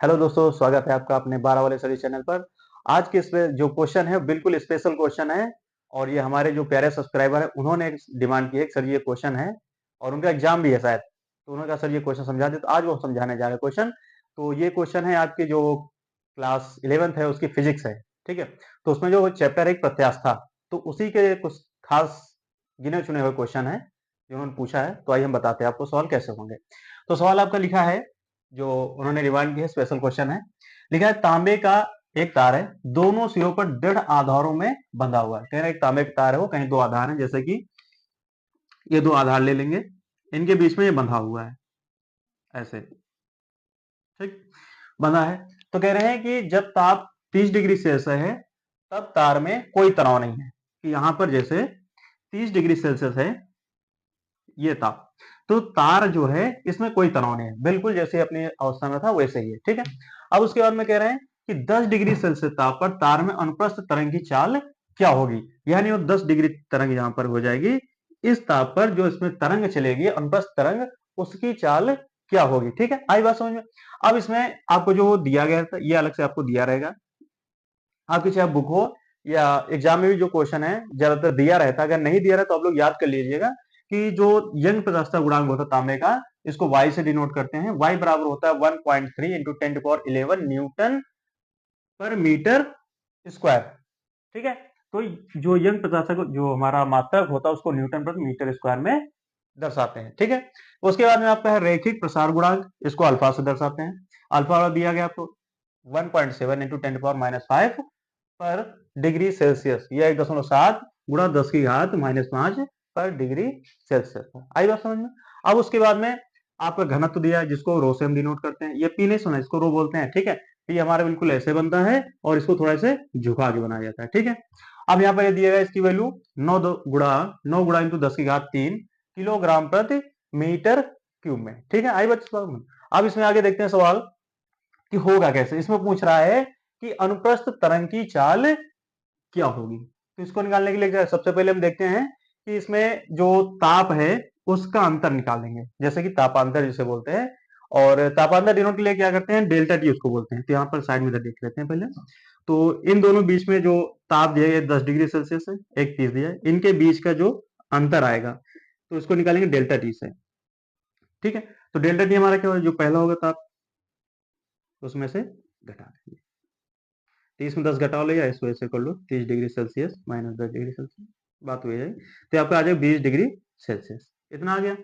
Hello दोस्तों, स्वागत है आपका अपने 12 वाले सभी चैनल पर। आज के इसमें जो क्वेश्चन है बिल्कुल स्पेशल क्वेश्चन है और ये हमारे जो प्यारे सब्सक्राइबर है उन्होंने डिमांड की है कि सर ये क्वेश्चन है और उनका एग्जाम भी है शायद, तो उन्होंने कहा सर ये क्वेश्चन समझा दे, तो आज वो समझाने जा रहे हैं क्वेश्चन। तो ये क्वेश्चन है आपके जो क्लास 11th है उसकी फिजिक्स है। ठीक है, तो उसमें जो चैप्टर है एक प्रत्यास्था, तो उसी के कुछ खास गिने चुने हुए क्वेश्चन है जो उन्होंने पूछा है। तो आइए हम बताते हैं आपको सवाल कैसे होंगे। तो सवाल आपका लिखा है, जो उन्होंने डिमांड की है, स्पेशल क्वेश्चन है। लिखा है तांबे का एक तार है, दोनों सिरों पर दृढ़ आधारों में बंधा हुआ है। कह रहे हैं एक तांबे का तार है, वो कहीं दो आधार है, जैसे कि ये दो आधार ले लेंगे, इनके बीच में ये बंधा हुआ है ऐसे। ठीक, बंधा है। तो कह रहे हैं कि जब ताप 30 डिग्री सेल्सियस है तब तार में कोई तनाव नहीं है। कि यहां पर जैसे 30 डिग्री सेल्सियस है ये ताप, तो तार जो है इसमें कोई तनाव नहीं है, बिल्कुल जैसे अपनी अवस्था में था वैसे ही है। ठीक है, अब उसके बाद में कह रहे हैं कि 10 डिग्री सेल्सियस ताप पर तार में अनुप्रस्थ तरंग की चाल क्या होगी। यानी वो 10 डिग्री तरंग यहां पर हो जाएगी, इस ताप पर जो इसमें तरंग चलेगी अनुप्रस्थ तरंग, उसकी चाल क्या होगी। ठीक है, आई बात समझ में। अब इसमें आपको जो दिया गया था ये अलग से आपको दिया रहेगा, आपकी चाहे बुक हो या एग्जाम में भी जो क्वेश्चन है ज्यादातर दिया रहता है। अगर नहीं दिया रहता तो आप लोग याद कर लीजिएगा कि जो यंग प्रत्यास्थ गुणांक होता है तांबे का, इसको y से डिनोट करते हैं। y बराबर होता है 1.3 इंटू 10⁻11 न्यूटन पर मीटर स्क्वायर। ठीक है, तो जो यंग प्रत्यास्थ जो हमारा मात्रक होता है उसको न्यूटन पर मीटर स्क्वायर में दर्शाते हैं। ठीक है, उसके बाद में आपका है रैखिक प्रसार गुणांक, इसको अल्फा से दर्शाते हैं। अल्फा दिया गया आपको 1.7 इंटू 10⁻5 पर डिग्री सेल्सियस, यह 1.7 गुणा 10 की घात -5 पर डिग्री सेल्सियस। आई बात समझ में। अब उसके बाद में आपका घनत्व दिया है जिसको रो से हम डिनोट करते हैं। ये पी नहीं सुना, इसको रो बोलते हैं। ठीक है, पी हमारा बिल्कुल ऐसे बनता है और इसको थोड़ा से झुका के बनाया जाता है। ठीक है, अब यहाँ पर ये दिया गया इसकी वैल्यू 9 गुणा इंटू 10 की घात 3 किलोग्राम प्रति मीटर क्यूब में। ठीक है, आई बच्चे। अब इसमें आगे देखते हैं सवाल कि होगा कैसे। इसमें पूछ रहा है कि अनुप्रस्थ तरंग की चाल क्या होगी। तो इसको निकालने के लिए सबसे पहले हम देखते हैं कि इसमें जो ताप है उसका अंतर निकालेंगे, जैसे कि तापांतर जिसे बोलते हैं। और तापांतर डिनोट के लिए क्या करते हैं, डेल्टा टी उसको बोलते हैं। तो यहाँ पर साइड में देख लेते हैं पहले। तो इन दोनों बीच में जो ताप दिया है 10 डिग्री सेल्सियस है, एक 30 दिया है, इनके बीच का जो अंतर आएगा तो इसको निकालेंगे डेल्टा टी से। ठीक है, तो डेल्टा टी हमारा क्या होगा, जो पहला होगा ताप उसमें से घटा देंगे। 30 में 10 घटाओ ले, या इस वजह से कर लो 30 degree Celsius minus 10 degree Celsius, बात हो जाएगी। तो आपका आ जाएगा 20 डिग्री सेल्सियस, इतना आ गया।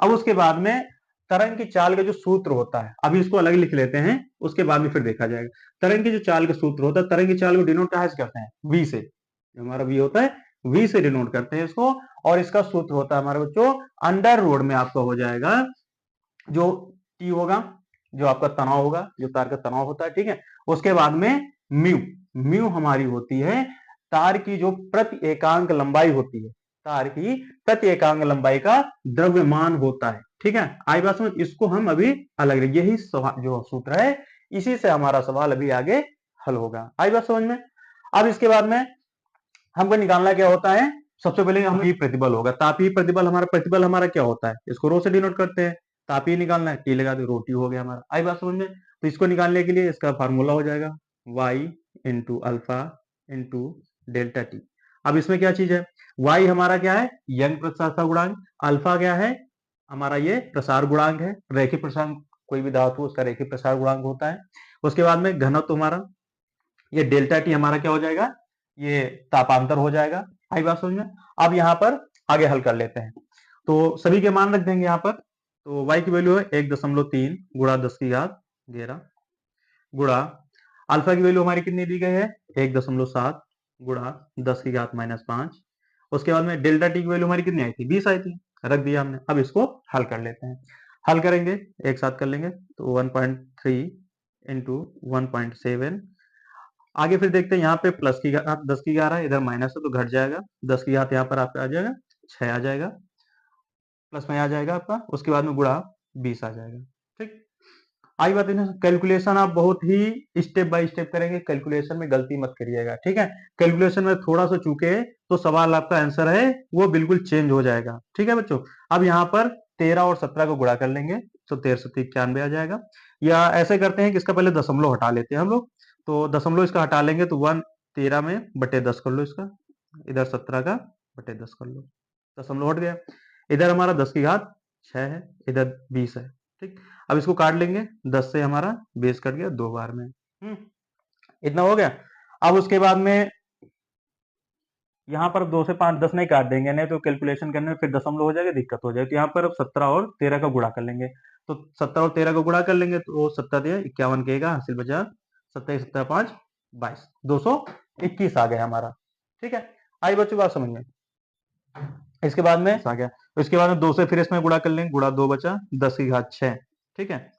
अब उसके बाद में तरंग की चाल का जो सूत्र होता है, अभी इसको अलग लिख लेते हैं, उसके बाद में फिर देखा जाएगा। तरंग की जो चाल का सूत्र होता है, तरंग की चाल को डिनोट कहाँ से करते हैं, वी से। जो हमारा वी होता है वी से डिनोट करते हैं इसको। और इसका सूत्र होता है हमारे बच्चों अंडर रोड में आपका हो जाएगा जो टी होगा, जो आपका तनाव होगा, जो तार का तनाव होता है। ठीक है, उसके बाद में म्यू, म्यू हमारी होती है तार की जो प्रति एकांक लंबाई होती है, तार की प्रति एकांक लंबाई का द्रव्यमान होता है। ठीक है, आई बात समझ। इसको हम अभी अलग, यही जो सूत्र है इसी से हमारा सवाल अभी आगे हल होगा। आई बात समझ में। अब इसके बाद में हमको निकालना क्या होता है, सबसे पहले हम ये प्रतिबल होगा, तापीय प्रतिबल। हमारा प्रतिबल हमारा क्या होता है, इसको रो से डिनोट करते हैं। तापीय निकालना है, टी लगा दो, रोटी हो गया हमारा। आई बात समझ में। तो इसको निकालने के लिए इसका फार्मूला हो जाएगा y into alpha into delta T. अब इसमें क्या चीज है, y हमारा क्या है, यंग प्रत्यास्थ गुणांक। अल्फा क्या है, हमारा ये प्रसार गुणांक है, रैखिक प्रसार, कोई भी धातु उसका रैखिक प्रसार गुणांक होता है। उसके बाद में घनत्व हमारा, ये डेल्टा टी हमारा क्या हो जाएगा, ये तापांतर हो जाएगा। आई बात समझ में। अब यहाँ पर आगे हल कर लेते हैं, तो सभी के मान रख देंगे यहाँ पर। तो y की वैल्यू है 1.3 गुणा 10 की घात 11 गुणा अल्फा की वैल्यू हमारी कितनी दी गई है, 1.7 गुणा 10 की घात -5। उसके बाद में डेल्टा टी की वैल्यू हमारी कितनी आई थी, 20 आई थी, रख दिया हमने। अब इसको हल कर लेते हैं, हल करेंगे एक साथ कर लेंगे। तो 1.3 इंटू 1.7, आगे फिर देखते हैं यहाँ पे प्लस की घात 10 की 11, इधर माइनस है तो घट जाएगा, 10 की घात यहाँ पर आपका आ जाएगा 6 आ जाएगा, प्लस में आ जाएगा आपका, उसके बाद में गुणा 20 आ जाएगा। ठीक, आई बात है। कैलकुलेशन आप बहुत ही स्टेप बाय स्टेप करेंगे, कैलकुलेशन में गलती मत करिएगा। ठीक है, कैलकुलेशन में थोड़ा सा चूके तो सवाल आपका आंसर है वो बिल्कुल चेंज हो जाएगा। ठीक है बच्चों, अब यहाँ पर 13 और 17 को गुणा कर लेंगे तो 1391 आ जाएगा। या ऐसे करते हैं कि इसका पहले दशमलव हटा लेते हैं हम लोग, तो दशमलव इसका हटा लेंगे तो 1 13 में बटे 10 कर लो इसका, इधर 17 का बटे 10 कर लो, दशमलव हट गया। इधर हमारा 10 की घात 6 है, इधर 20 है। ठीक, अब इसको काट लेंगे, 10 से हमारा 20 कट गया 2 बार में। इतना हो गया। अब उसके बाद में यहाँ पर 2 से 5 10 नहीं काट देंगे, नहीं तो कैलकुलेशन करने में फिर दशमलव हो जाएगा, दिक्कत हो जाएगी। तो यहाँ पर अब 17 और 13 का गुणा कर लेंगे, तो 17 और 13 का गुणा कर लेंगे तो 17 51 कहेगा, हासिल बचा 27 17 5 22, 221 आ गया हमारा। ठीक है, आई बच्चों बात समझ में। इसके बाद में आ गया, तो इसके बाद में 2 से फिर इसमें गुणा कर लेंगे, गुणा 2 बचा 10 की घात 6। ठीक है,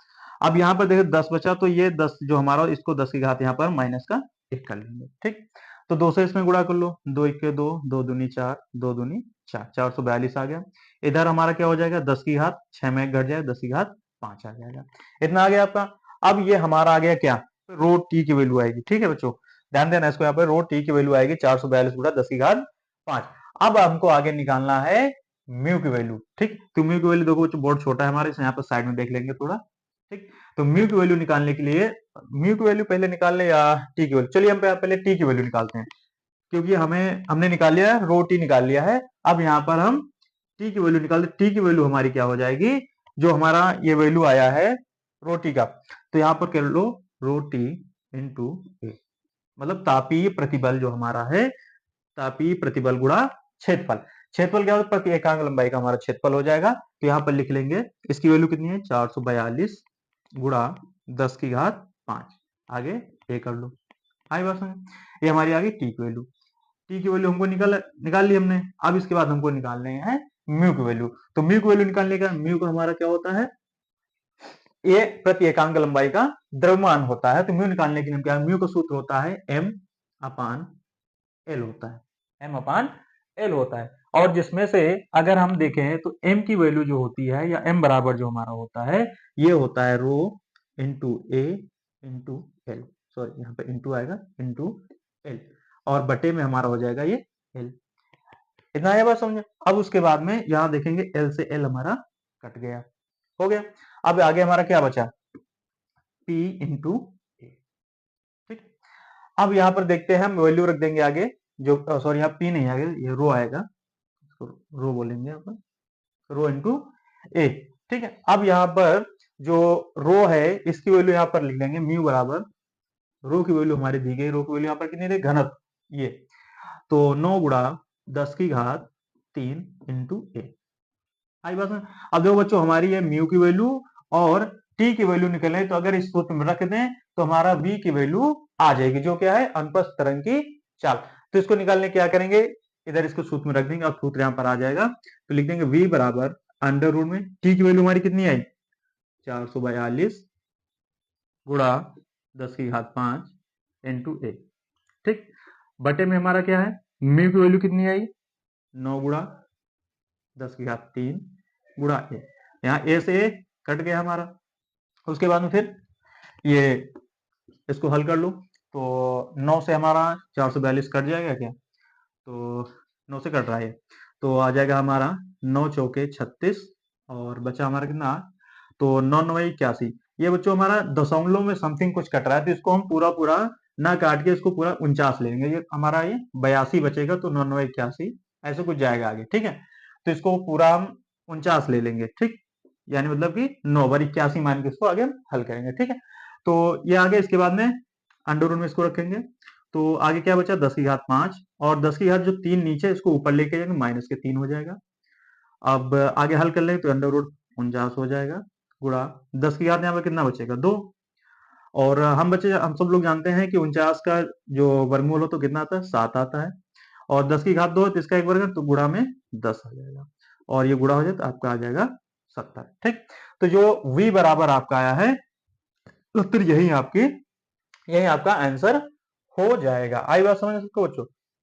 अब यहाँ पर देखो 10 बचा, तो ये 10 जो हमारा, इसको 10 की घात यहाँ पर माइनस का 1 कर लेंगे। ठीक, तो 2 से इसमें गुणा कर लो, 2 1 2, 2 दूनी 4, 2 दूनी 4, 442 आ गया। इधर हमारा क्या हो जाएगा, 10 की घात 6 में घट जाए, 10 की घात 5 आ जाएगा। इतना आ गया आपका। अब ये हमारा आ गया क्या, रो टी की वैल्यू आएगी। ठीक है बच्चों, ध्यान देना इसको, यहाँ पर रो टी की वैल्यू आएगी 442 गुणा 10 की घात 5। अब हमको आगे निकालना है म्यू की वैल्यू। ठीक, तो म्यू की वैल्यू देखो बच्चों बहुत छोटा है हमारे, यहाँ पर साइड में देख लेंगे थोड़ा। ठीक, तो म्यू की वैल्यू निकालने के लिए, म्यू की वैल्यू पहले निकाल ले या टी की वैल्यू, चलिए हम पहले टी की वैल्यू निकालते हैं, क्योंकि हमने निकाल लिया है, रो टी निकाल लिया है। अब यहाँ पर हम टी की वैल्यू निकालते, टी की वैल्यू हमारी क्या हो जाएगी, जो हमारा ये वैल्यू आया है रो टी का, तो यहाँ पर कर लो रो टी इंटू ए, मतलब तापीय प्रतिबल जो हमारा है, तापीय प्रतिबल गुणा क्षेत्रफल। क्षेत्रफल क्या होता है, प्रति एकांक लंबाई का हमारा क्षेत्रफल हो जाएगा। तो यहाँ पर लिख लेंगे, इसकी वैल्यू कितनी है 442 गुणा 10 की घात 5, आगे ए कर लो। आई बात समझ, ये हमारी आ गई टी की वैल्यू। टी की वैल्यू हमको निकाल ली हमने। अब इसके बाद हमको निकालने हैं म्यू की वैल्यू। तो म्यू की वैल्यू निकालने का, म्यू का हमारा क्या होता है, ये प्रति एकांक लंबाई का द्रव्यमान होता है। तो म्यू निकालने के लिए क्या, म्यू का सूत्र होता है m अपान एल होता है, m अपान एल होता है। और जिसमें से अगर हम देखें तो m की वैल्यू जो होती है, या m बराबर जो हमारा होता है, ये होता है रो इंटू ए इंटू एल, सॉरी यहाँ पे इंटू आएगा, इंटू एल, और बटे में हमारा हो जाएगा ये एल। इतना है बात समझे। अब उसके बाद में यहाँ देखेंगे एल से एल हमारा कट गया, हो गया। अब आगे हमारा क्या बचा, P इंटू ए। ठीक, अब यहाँ पर देखते हैं, हम वैल्यू रख देंगे आगे, जो सॉरी यहाँ P नहीं आएगा, ये रो आएगा, रो बोलेंगे यहाँ पर, रो इंटू ए। ठीक है, अब यहाँ पर जो रो है इसकी वैल्यू यहाँ पर लिख लेंगे, म्यू बराबर रो की वैल्यू हमारी दी गई, रो की वैल्यू यहाँ पर कितनी थी, घनत्व ये, तो 9 गुणा 10 की घात 3 इंटू ए। आई बात में। अब देखो बच्चों, हमारी है म्यू की वैल्यू और टी की वैल्यू निकले, तो अगर इस सूत्र में रख दें तो हमारा v की वैल्यू आ जाएगी, जो क्या है, अनुप्रस्थ तरंग की चाल। तो इसको निकालने क्या करेंगे, इधर इसको सूत्र में रख देंगे और सूत्र यहाँ पर आ जाएगा, तो लिख देंगे v बराबर अंडर रूट में टी की वैल्यू हमारी कितनी आई 442 गुणा 10 की घात 5 इंटू ए। ठीक, बटे में हमारा क्या है, म्यू की वैल्यू कितनी आई 9 गुणा 10 की घात 3 गुणा ए, यहाँ ए से ए कट गया हमारा। उसके बाद में फिर ये इसको हल कर लो, तो 9 से हमारा 442 कट जाएगा क्या, तो 9 से कट रहा है, तो आ जाएगा हमारा 9 चौके 36, और बचा हमारा कितना, तो 9 9 81। ये बच्चों हमारा दशमलव में समथिंग कुछ कट रहा है, तो इसको हम पूरा पूरा ना काट के इसको पूरा 49 लेंगे, ये हमारा ये 82 बचेगा, तो 9 9 81 ऐसे कुछ जाएगा आगे। ठीक है, तो इसको पूरा हम 49 ले लेंगे। ठीक, यानी मतलब कि 9 बार 81 मान के इसको आगे हम हल करेंगे। ठीक है, तो ये आगे, इसके बाद में अंडर रूट में इसको रखेंगे, तो आगे क्या बचा 10 की घात 5, और 10 की घात जो 3 नीचे, इसको ऊपर लेके जाएंगे, माइनस के 3 हो जाएगा। अब आगे हल कर लेंगे तो अंडर रूट 49 हो जाएगा, गुणा 10 की घात यहाँ पर कितना बचेगा 2, और हम सब लोग जानते हैं कि 49 का जो वर्गमूल हो तो कितना आता है 7 आता है, और 10 की घात 2 है तो इसका एक वर्ग है, तो गुणा में 10 आ जाएगा, और ये गुणा हो जाए तो आपका आ जाएगा 70। ठीक, तो जो v बराबर आपका आया है, तो फिर यही आपका आंसर हो जाएगा। आई बात समझ सकते हो बच्चों।